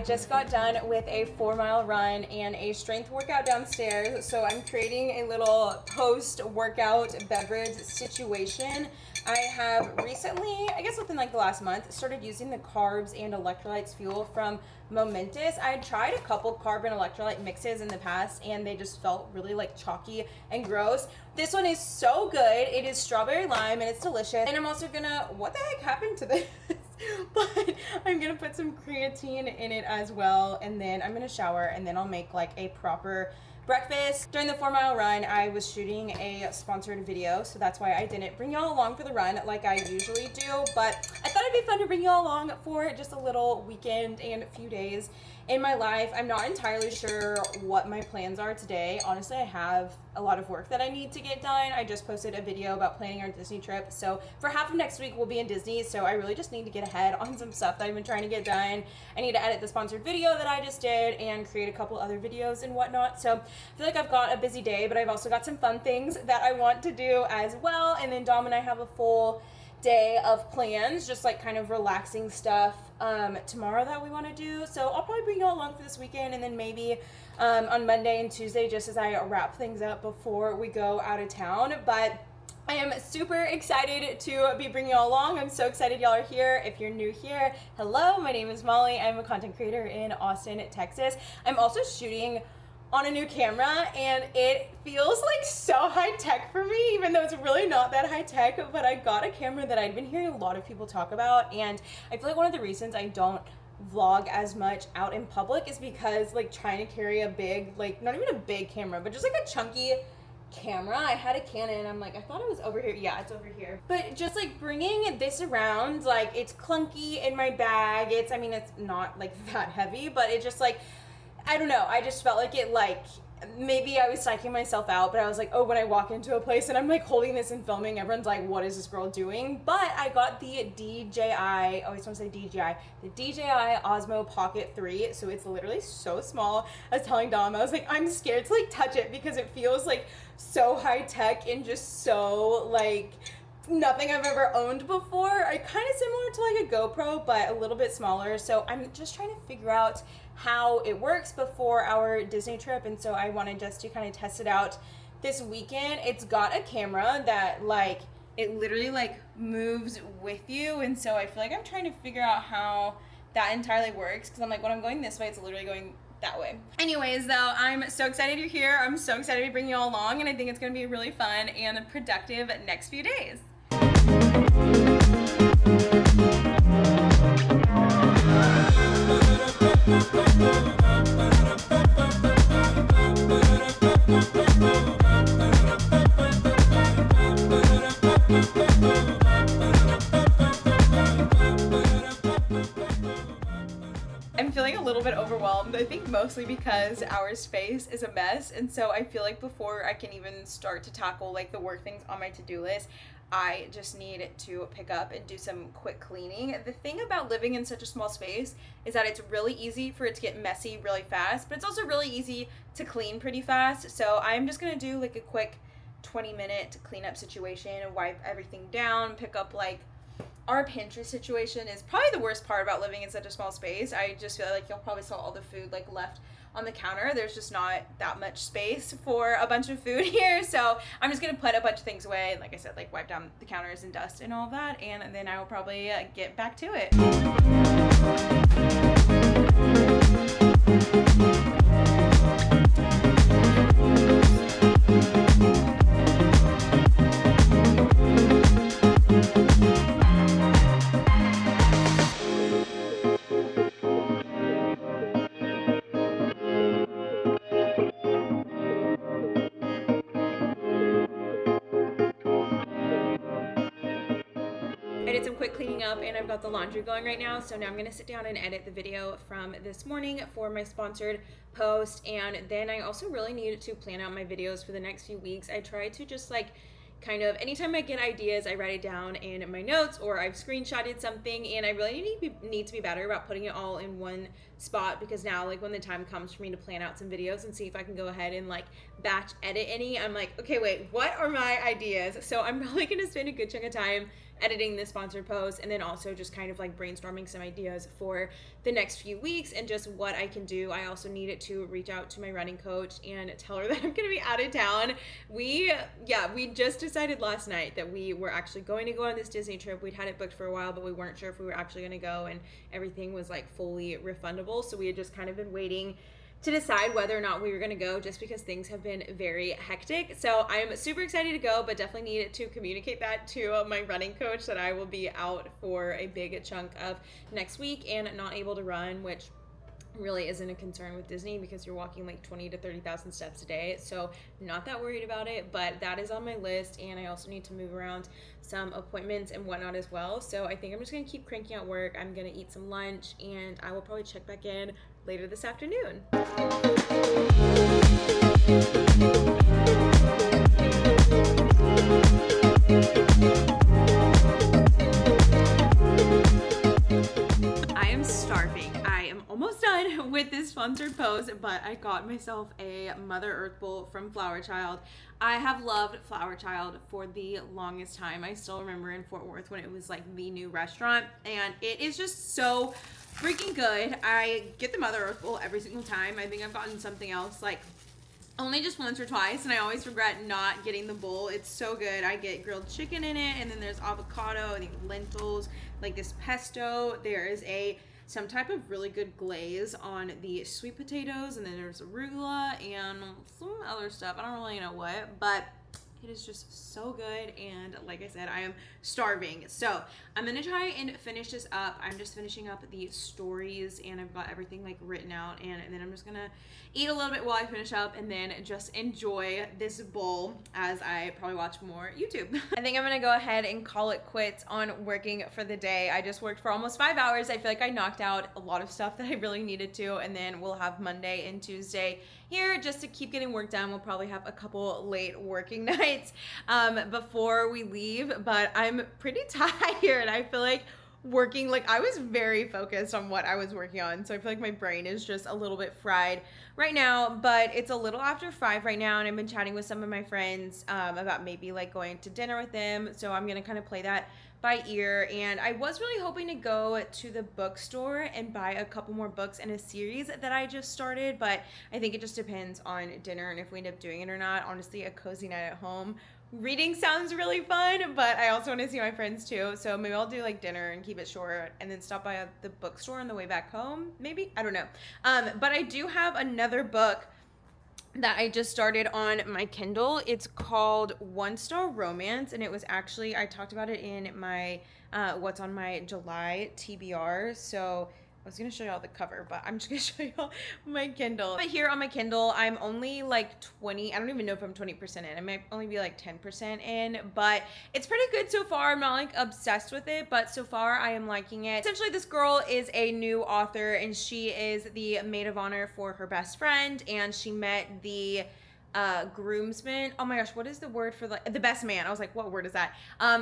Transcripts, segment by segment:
just got done with a 4-mile run and a strength workout downstairs. So I'm creating a little post-workout beverage situation. I have recently, I guess within like the last month, started using the carbs and electrolytes fuel from Momentous. I had tried a couple carb and electrolyte mixes in the past and they just felt really like chalky and gross. This one is so good. It is strawberry lime and it's delicious. And I'm also gonna, what the heck happened to this? But I'm gonna put some creatine in it as well, and then I'm gonna shower and then I'll make like a proper breakfast. During the 4-mile run, I was shooting a sponsored video, so that's why I didn't bring y'all along for the run like I usually do, but I thought it'd be fun to bring y'all along for just a little weekend and a few days in my life. I'm not entirely sure what my plans are today. Honestly, I have a lot of work that I need to get done. I just posted a video about planning our Disney trip, so for half of next week we'll be in Disney, so I really just need to get ahead on some stuff that I've been trying to get done. I need to edit the sponsored video that I just did and create a couple other videos and whatnot, so I feel like I've got a busy day, but I've also got some fun things that I want to do as well. And then Dom and I have a full day of plans, just like kind of relaxing stuff tomorrow that we want to do. So I'll probably bring you all along for this weekend, and then maybe on Monday and Tuesday, just as I wrap things up before we go out of town. But I am super excited to be bringing y'all along. I'm so excited y'all are here. If you're new here, hello, my name is Molly. I'm a content creator in Austin, Texas. I'm also shooting on a new camera and it feels like so high tech for me, even though it's really not that high tech. But I got a camera that I've been hearing a lot of people talk about, and I feel like one of the reasons I don't vlog as much out in public is because like trying to carry a big, like not even a big camera, but just like a chunky camera. I had a Canon, I'm like, I thought it was over here. Yeah, it's over here. But just like bringing this around, like it's clunky in my bag. It's, I mean, it's not like that heavy, but it just like, I don't know, I just felt like it, like maybe I was psyching myself out, but I was like, oh, when I walk into a place and I'm like holding this and filming, everyone's like, what is this girl doing? But I got the DJI, I always want to say DJI, the DJI Osmo Pocket 3, so it's literally so small. I was telling Dom, I was like, I'm scared to like touch it because it feels like so high tech and just so like nothing I've ever owned before. Kind of similar to like a GoPro, but a little bit smaller. So I'm just trying to figure out how it works before our Disney trip, and so I wanted just to kind of test it out this weekend. It's got a camera that like it literally like moves with you, and so I feel like I'm trying to figure out how that entirely works, because I'm like, when I'm going this way, it's literally going that way. Anyways, though, I'm so excited you're here. I'm so excited to bring you all along, and I think it's gonna be a really fun and productive next few days. I'm feeling a little bit overwhelmed, I think mostly because our space is a mess, and so I feel like before I can even start to tackle like the work things on my to-do list, I just need to pick up and do some quick cleaning. The thing about living in such a small space is that it's really easy for it to get messy really fast, but it's also really easy to clean pretty fast. So I'm just gonna do like a quick 20-minute cleanup situation and wipe everything down, pick up like our pantry situation is probably the worst part about living in such a small space. I just feel like you'll probably saw all the food like left on the counter. There's just not that much space for a bunch of food here, so I'm just gonna put a bunch of things away and, like I said, like wipe down the counters and dust and all of that, and then I will probably get back to it. I did some quick cleaning up and I've got the laundry going right now, so now I'm gonna sit down and edit the video from this morning for my sponsored post, and then I also really need to plan out my videos for the next few weeks. I try to just like kind of anytime I get ideas, I write it down in my notes or I've screenshotted something, and I really need to be better about putting it all in one spot, because now like when the time comes for me to plan out some videos and see if I can go ahead and like batch edit any, I'm like, okay, wait, what are my ideas? So I'm probably gonna spend a good chunk of time editing this sponsored post, and then also just kind of like brainstorming some ideas for the next few weeks and just what I can do. I also needed to reach out to my running coach and tell her that I'm gonna be out of town. We just decided last night that we were actually going to go on this Disney trip. We'd had it booked for a while, but we weren't sure if we were actually gonna go, and everything was like fully refundable. So we had just kind of been waiting to decide whether or not we were going to go, just because things have been very hectic. So I'm super excited to go, but definitely needed to communicate that to my running coach that I will be out for a big chunk of next week and not able to run, which really isn't a concern with Disney because you're walking like 20 to 30,000 steps a day. So not that worried about it, but that is on my list. And I also need to move around some appointments and whatnot as well. So I think I'm just going to keep cranking out work. I'm going to eat some lunch, and I will probably check back in later this afternoon. I am starving. I am almost done with this sponsored post, but I got myself a Mother Earth bowl from Flower Child. I have loved Flower Child for the longest time. I still remember in Fort Worth when it was like the new restaurant, and it is just so freaking good. I get the Mother Earth bowl every single time. I think I've gotten something else like only just once or twice, and I always regret not getting the bowl. It's so good. I get grilled chicken in it, and then there's avocado, I think lentils, like this pesto. There is some type of really good glaze on the sweet potatoes, and then there's arugula and some other stuff. I don't really know what, but it is just so good. And like I said, I am starving. So I'm going to try and finish this up. I'm just finishing up the stories, and I've got everything like written out. And then I'm just going to eat a little bit while I finish up, and then just enjoy this bowl as I probably watch more YouTube. I think I'm going to go ahead and call it quits on working for the day. I just worked for almost 5 hours. I feel like I knocked out a lot of stuff that I really needed to. And then we'll have Monday and Tuesday here just to keep getting work done. We'll probably have a couple late working nights before we leave, but I'm pretty tired. I feel like working, like I was very focused on what I was working on, so I feel like my brain is just a little bit fried right now. But it's a little after 5 right now, and I've been chatting with some of my friends about maybe like going to dinner with them, so I'm gonna kind of play that by ear. And I was really hoping to go to the bookstore and buy a couple more books in a series that I just started, but I think it just depends on dinner and if we end up doing it or not. Honestly, a cozy night at home reading sounds really fun, but I also want to see my friends too, so maybe I'll do like dinner and keep it short and then stop by the bookstore on the way back home, maybe, I don't know. But I do have another book that I just started on my Kindle. It's called One Star Romance, and it was actually, I talked about it in my what's on my July TBR. So I was gonna show y'all the cover, but I'm just gonna show y'all my Kindle. But here on my Kindle, I'm only like 20, I don't even know if I'm 20% in. I might only be like 10% in, but it's pretty good so far. I'm not like obsessed with it, but so far I am liking it. Essentially, this girl is a new author, and she is the maid of honor for her best friend, and she met the groomsman. Oh my gosh, what is the word for the best man? I was like, what word is that?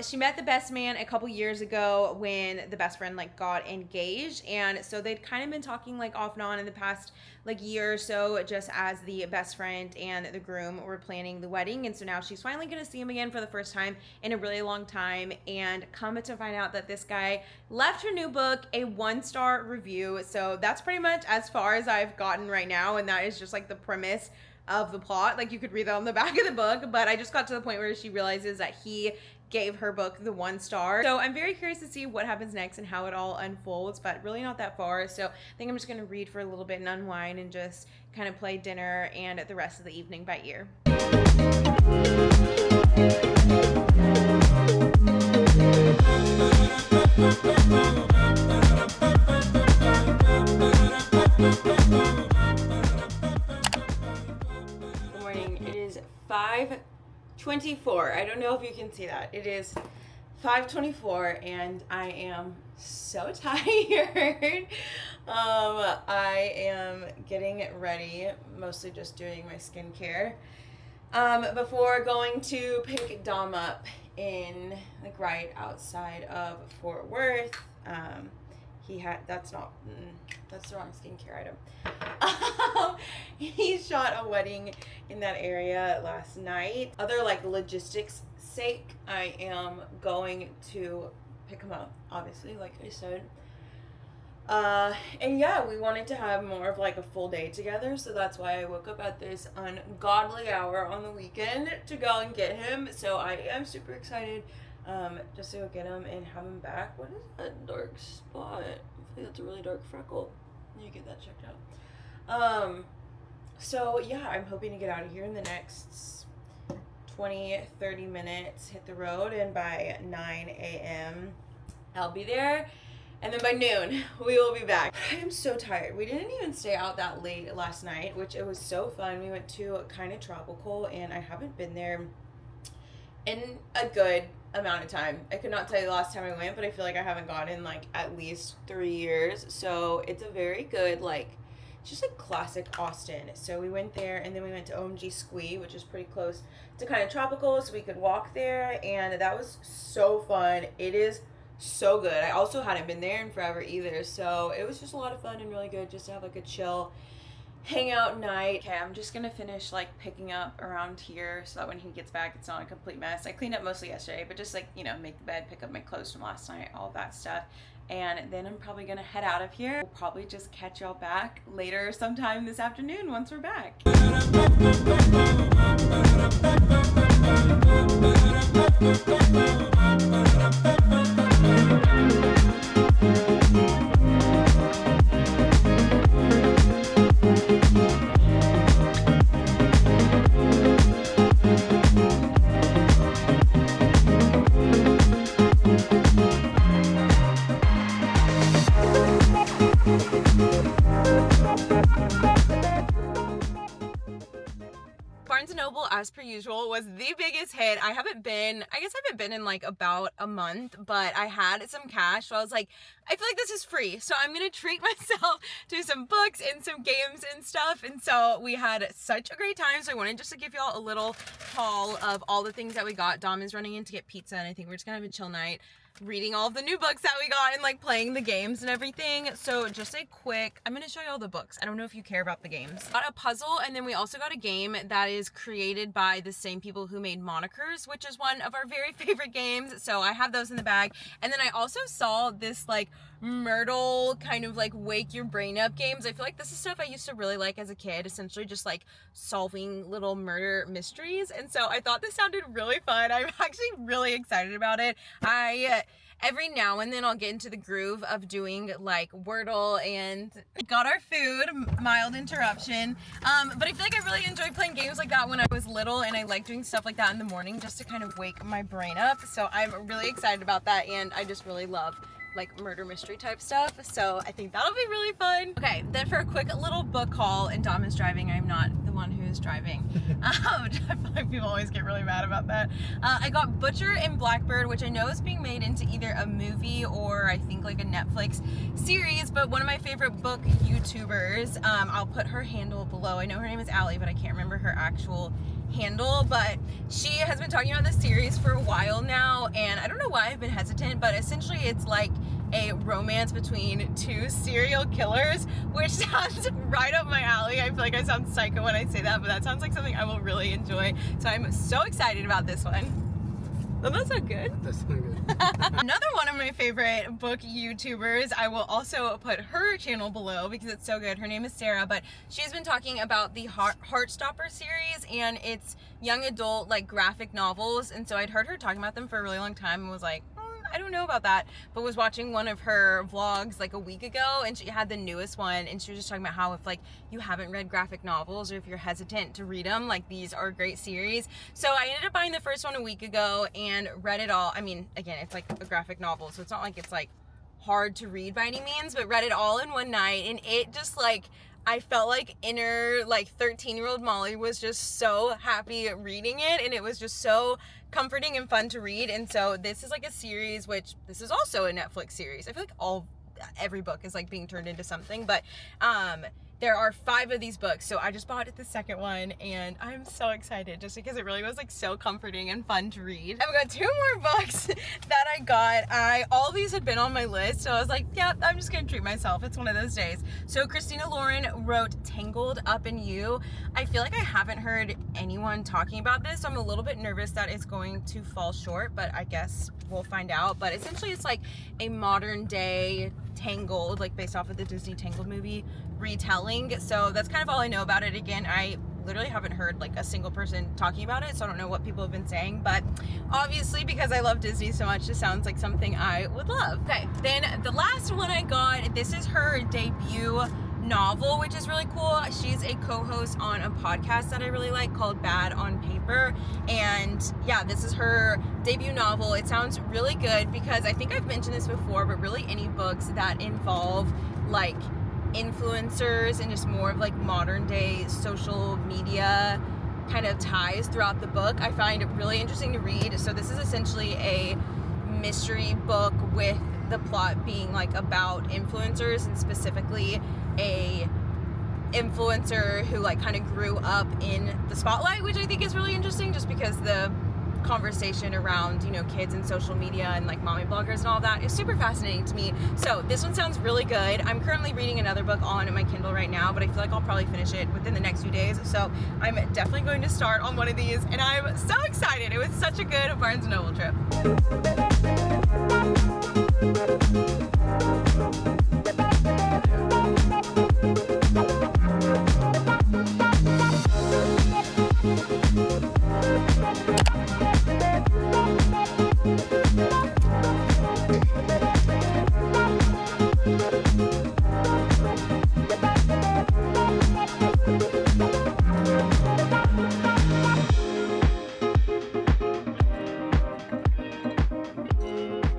She met the best man a couple years ago when the best friend like got engaged, and so they'd kind of been talking like off and on in the past like year or so, just as the best friend and the groom were planning the wedding. And so now she's finally gonna see him again for the first time in a really long time, and come to find out that this guy left her new book a 1-star review. So that's pretty much as far as I've gotten right now, and that is just like the premise of the plot. Like you could read that on the back of the book, but I just got to the point where she realizes that he gave her book the 1 star. So I'm very curious to see what happens next and how it all unfolds, but really not that far. So I think I'm just gonna read for a little bit and unwind and just kind of play dinner and the rest of the evening by ear. It is 5:24. I don't know if you can see that. It is 5:24 and I am so tired. I am getting ready, mostly just doing my skincare before going to pick Dom up in like right outside of Fort Worth. that's the wrong skincare item. He shot a wedding in that area last night. Other like logistics sake, I am going to pick him up, obviously, like I said. And yeah, we wanted to have more of like a full day together, so that's why I woke up at this ungodly hour on the weekend to go and get him. So I am super excited, just to go get him and have him back. What is that dark spot? I think that's a really dark freckle. You get that checked out. So yeah, I'm hoping to get out of here in the next 20-30 minutes, hit the road, and by 9 a.m. I'll be there. And then by noon, we will be back. I'm so tired. We didn't even stay out that late last night, which it was so fun. We went to Kind of Tropical, and I haven't been there in a good amount of time. I could not tell you the last time I went, but I feel like I haven't gone in like at least 3 years. So it's a very good, like, just like classic Austin. So we went there, and then we went to OMG Squee, which is pretty close to Kind of Tropical, so we could walk there, and that was so fun. It is so good. I also hadn't been there in forever either, so it was just a lot of fun and really good just to have like a chill hangout night. Okay, I'm just gonna finish like picking up around here so that when he gets back it's not a complete mess. I cleaned up mostly yesterday, but just like, you know, make the bed, pick up my clothes from last night, all that stuff. And then I'm probably gonna head out of here. We'll probably just catch y'all back later sometime this afternoon once we're back. As per usual, was the biggest hit. I haven't been in like about a month, but I had some cash, so I was like, I feel like this is free, so I'm gonna treat myself to some books and some games and stuff. And so we had such a great time, so I wanted just to give y'all a little haul of all the things that we got. Dom is running in to get pizza, and I think we're just gonna have a chill night reading all of the new books that we got and like playing the games and everything. So just a quick, I'm gonna show you all the books. I don't know if you care about the games. Got a puzzle, and then we also got a game that is created by the same people who made Monikers, which is one of our very favorite games. So I have those in the bag. And then I also saw this like Myrtle kind of like wake your brain up games. I feel like this is stuff I used to really like as a kid, essentially just like solving little murder mysteries. And so I thought this sounded really fun. I'm actually really excited about it. Every now and then I'll get into the groove of doing like Wordle, and got our food, mild interruption. But I feel like I really enjoyed playing games like that when I was little, and I like doing stuff like that in the morning just to kind of wake my brain up. So I'm really excited about that, and I just really love like murder mystery type stuff, so I think that'll be really fun. Okay, then for a quick little book haul, and Dom is driving, I'm not the one who is driving. I feel like people always get really mad about that. I got Butcher and Blackbird, which I know is being made into either a movie or I think like a Netflix series, but one of my favorite book YouTubers, I'll put her handle below. I know her name is Allie, but I can't remember her actual handle, but she has been talking about this series for a while now, and I don't know why I've been hesitant, but essentially it's like a romance between two serial killers, which sounds right up my alley. I feel like I sound psycho when I say that, but that sounds like something I will really enjoy, so I'm so excited about this one. Doesn't that sound good? That sounds good. Another one of my favorite book YouTubers, I will also put her channel below because it's so good. Her name is Sarah, but she's been talking about the Heartstopper series, and it's young adult like graphic novels. And so I'd heard her talking about them for a really long time and was like, I don't know about that, but was watching one of her vlogs like a week ago, and she had the newest one, and she was just talking about how if like you haven't read graphic novels, or if you're hesitant to read them, like these are a great series. So I ended up buying the first one a week ago and read it all. I mean, again, it's like a graphic novel, so it's not like it's like hard to read by any means, but read it all in one night, and it just like, I felt like inner like 13-year-old Molly was just so happy reading it, and it was just so comforting and fun to read. And so this is like a series, which this is also a Netflix series. I feel like every book is like being turned into something, but there are 5 of these books, so I just bought the second one, and I'm so excited just because it really was like so comforting and fun to read. I've got 2 more books that I got. All these had been on my list, so I was like, yeah, I'm just gonna treat myself. It's one of those days. So Christina Lauren wrote Tangled Up in You. I feel like I haven't heard anyone talking about this, so I'm a little bit nervous that it's going to fall short, but I guess we'll find out. But essentially it's like a modern day Tangled, like based off of the Disney Tangled movie retelling. So that's kind of all I know about it. Again, I literally haven't heard like a single person talking about it, so I don't know what people have been saying, but obviously because I love Disney so much, it sounds like something I would love. Okay, then the last one I got, this is her debut novel, which is really cool. She's a co-host on a podcast that I really like called Bad on Paper, and yeah, this is her debut novel. It sounds really good because I think I've mentioned this before, but really any books that involve like influencers and just more of like modern day social media kind of ties throughout the book, I find it really interesting to read. So this is essentially a mystery book with the plot being like about influencers, and specifically a influencer who like kind of grew up in the spotlight, which I think is really interesting just because the conversation around, you know, kids and social media and like mommy bloggers and all that is super fascinating to me. So this one sounds really good. I'm currently reading another book on my Kindle right now, but I feel like I'll probably finish it within the next few days. So I'm definitely going to start on one of these, and I'm so excited. It was such a good Barnes & Noble trip.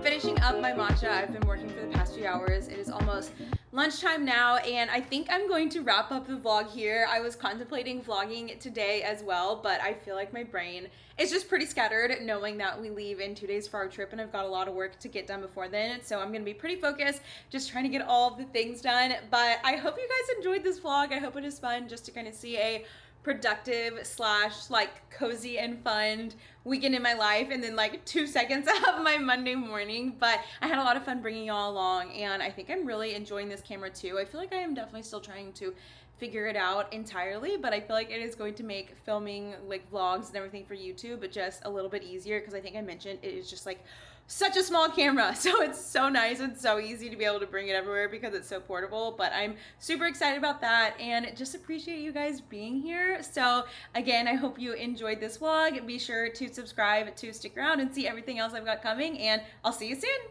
Finishing up my matcha. I've been working for the past few hours. It is almost lunchtime now, and I think I'm going to wrap up the vlog here. I was contemplating vlogging today as well, but I feel like my brain is just pretty scattered knowing that we leave in 2 days for our trip, and I've got a lot of work to get done before then, so I'm gonna be pretty focused just trying to get all of the things done. But I hope you guys enjoyed this vlog. I hope it is fun just to kind of see a productive slash like cozy and fun weekend in my life, and then like 2 seconds of my Monday morning. But I had a lot of fun bringing y'all along, and I think I'm really enjoying this camera too. I feel like I am definitely still trying to figure it out entirely, but I feel like it is going to make filming like vlogs and everything for YouTube but just a little bit easier, because I think I mentioned it is just like such a small camera, so it's so nice and so easy to be able to bring it everywhere because it's so portable. But I'm super excited about that, and just appreciate you guys being here. So again, I hope you enjoyed this vlog. Be sure to subscribe to stick around and see everything else I've got coming, and I'll see you soon.